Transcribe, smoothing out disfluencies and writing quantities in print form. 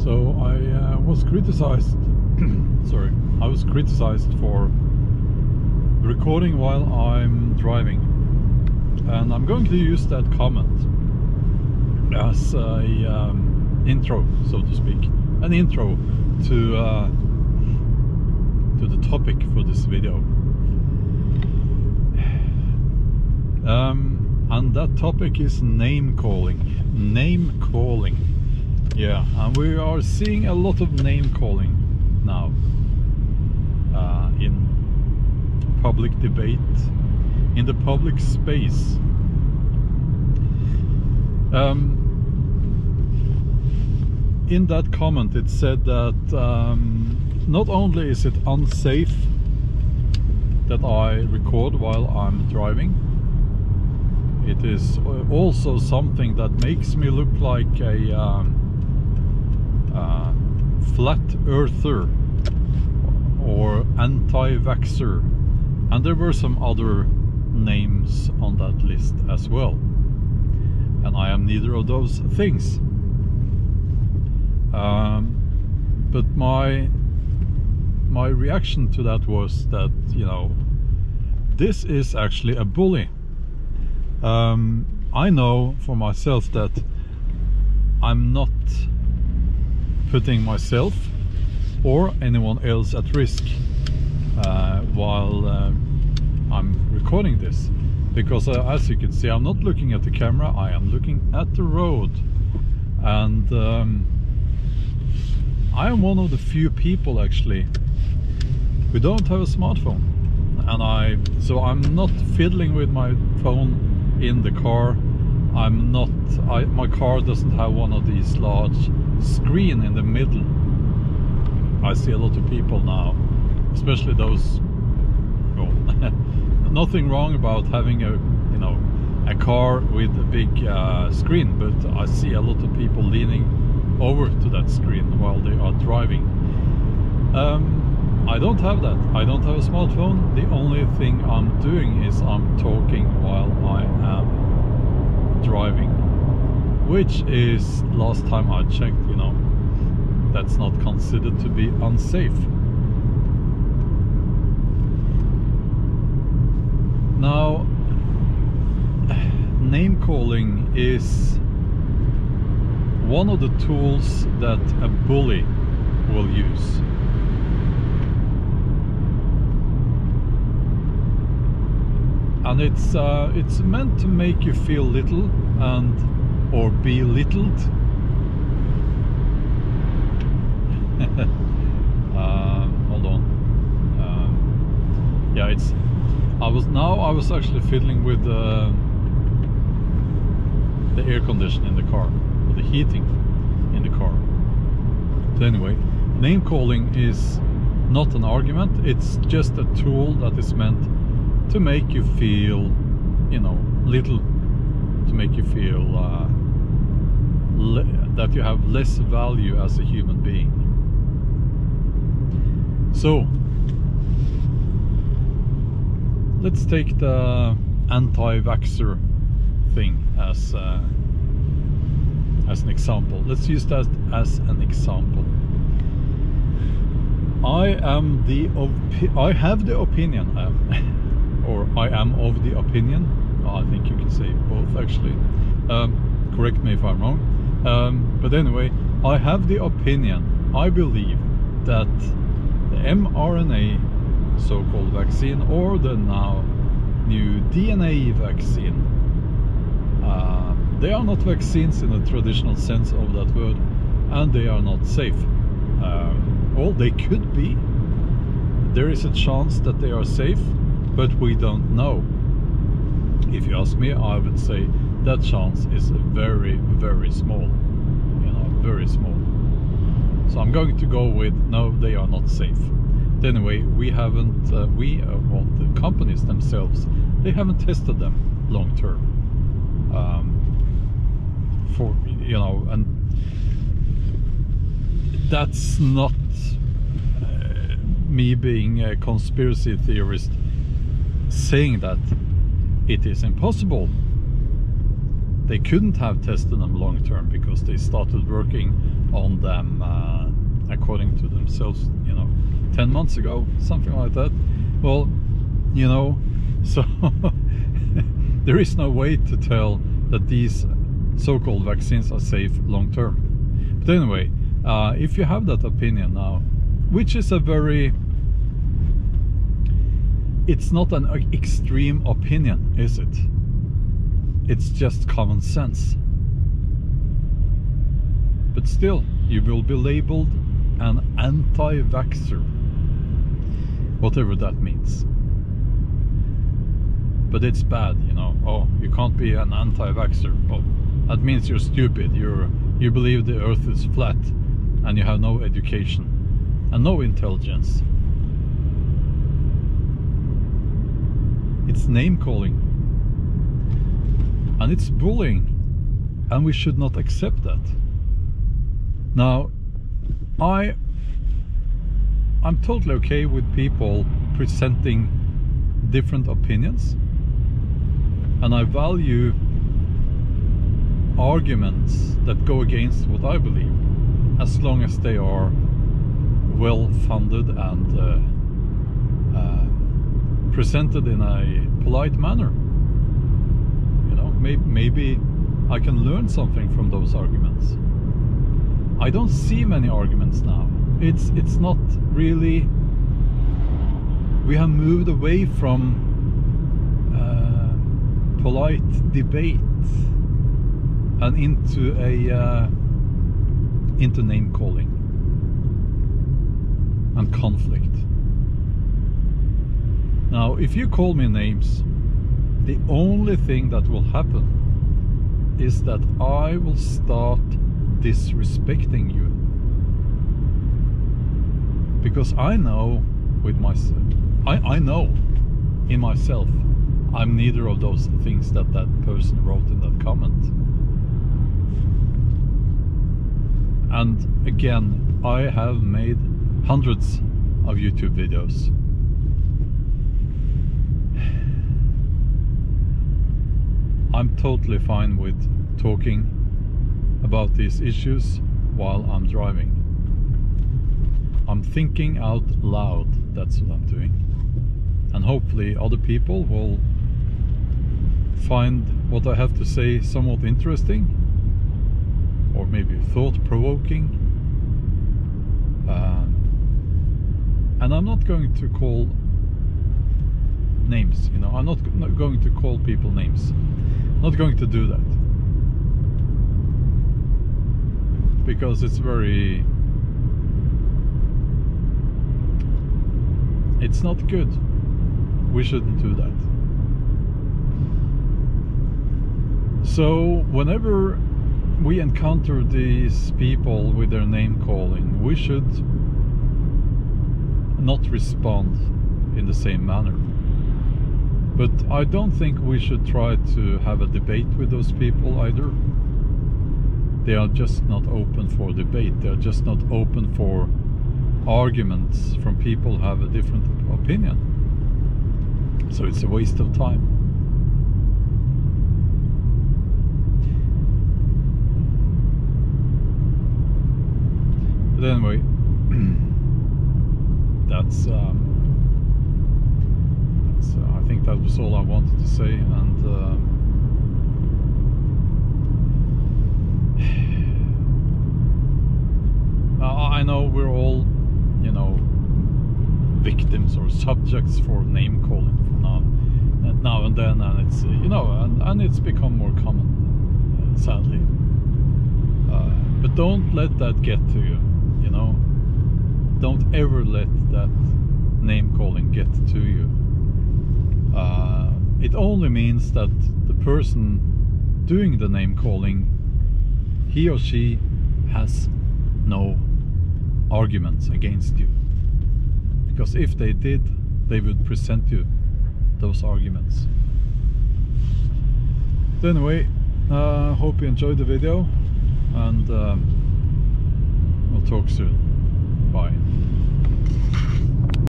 So I was criticized. Sorry, I was criticized for recording while I'm driving, and I'm going to use that comment as a intro, so to speak, an intro to the topic for this video. And that topic is name calling. Name calling. Yeah, and we are seeing a lot of name calling now in public debate, in the public space. In that comment it said that not only is it unsafe that I record while I'm driving, it is also something that makes me look like a flat earther or anti-vaxxer, and there were some other names on that list as well, and I am neither of those things. But my reaction to that was that, you know, this is actually a bully. I know for myself that I'm not putting myself or anyone else at risk while I'm recording this, because as you can see, I'm not looking at the camera, I am looking at the road, and I am one of the few people actually who don't have a smartphone, and so I'm not fiddling with my phone in the car. I'm not, my car doesn't have one of these large screen in the middle. I see a lot of people now, especially those, well, nothing wrong about having a, you know, a car with a big screen, but I see a lot of people leaning over to that screen while they are driving. I don't have that. I don't have a smartphone. The only thing I'm doing is I'm talking while I am driving, which is, last time I checked, you know, that's not considered to be unsafe. Now, name calling is one of the tools that a bully will use. And it's meant to make you feel little or belittled. Hold on. Yeah, I was actually fiddling with the air conditioning in the car, or the heating in the car. So anyway, name calling is not an argument, it's just a tool that is meant to make you feel, you know, little, to make you feel that you have less value as a human being. So let's take the anti-vaxxer thing as an example. Let's use that as an example. I have the opinion, or I am of the opinion, I think you can say both actually, correct me if I'm wrong, but anyway, I have the opinion, I believe that the mRNA so-called vaccine, or the now new DNA vaccine, they are not vaccines in the traditional sense of that word, and they are not safe. Well, they could be. There is a chance that they are safe, but we don't know. If you ask me, I would say that chance is very, very small. You know, very small. So I'm going to go with no, they are not safe. But anyway, we haven't, well, the companies themselves, they haven't tested them long term. For, you know, and that's not me being a conspiracy theorist saying that it is impossible. They couldn't have tested them long term because they started working on them according to themselves, you know, 10 months ago, something like that. Well, you know, so there is no way to tell that these so-called vaccines are safe long term. But anyway, if you have that opinion now, which is a very, it's not an extreme opinion, is it? It's just common sense. But still, you will be labeled an anti-vaxxer, whatever that means. But it's bad, you know. Oh, you can't be an anti-vaxxer. Oh, that means you're stupid. You believe the earth is flat and you have no education and no intelligence. It's name calling and it's bullying, and we should not accept that. Now, I'm totally okay with people presenting different opinions, and I value arguments that go against what I believe, as long as they are well funded and presented in a polite manner. You know, maybe I can learn something from those arguments. I don't see many arguments now. It's not really. We have moved away from polite debate and into name calling and conflict. Now, if you call me names, the only thing that will happen is that I will start disrespecting you, because I know with myself, I know in myself I'm neither of those things that person wrote in that comment. And again, I have made hundreds of YouTube videos. I'm totally fine with talking about these issues while I'm driving. I'm thinking out loud, that's what I'm doing. And hopefully other people will find what I have to say somewhat interesting, or maybe thought-provoking. And I'm not going to call names, you know, I'm not going to call people names. Not going to do that, because it's very, it's not good. We shouldn't do that. So whenever we encounter these people with their name calling, we should not respond in the same manner. But I don't think we should try to have a debate with those people either. They are just not open for debate. They are just not open for arguments from people who have a different opinion. So it's a waste of time. But anyway, that's I think that was all I wanted to say, and I know we're all, you know, victims or subjects for name calling now and then, and it's, you know, and it's become more common, sadly. But don't let that get to you, you know. Don't ever let that name calling get to you. It only means that the person doing the name calling, he or she has no arguments against you, because if they did, they would present you those arguments. So anyway, hope you enjoyed the video, and we'll talk soon. Bye.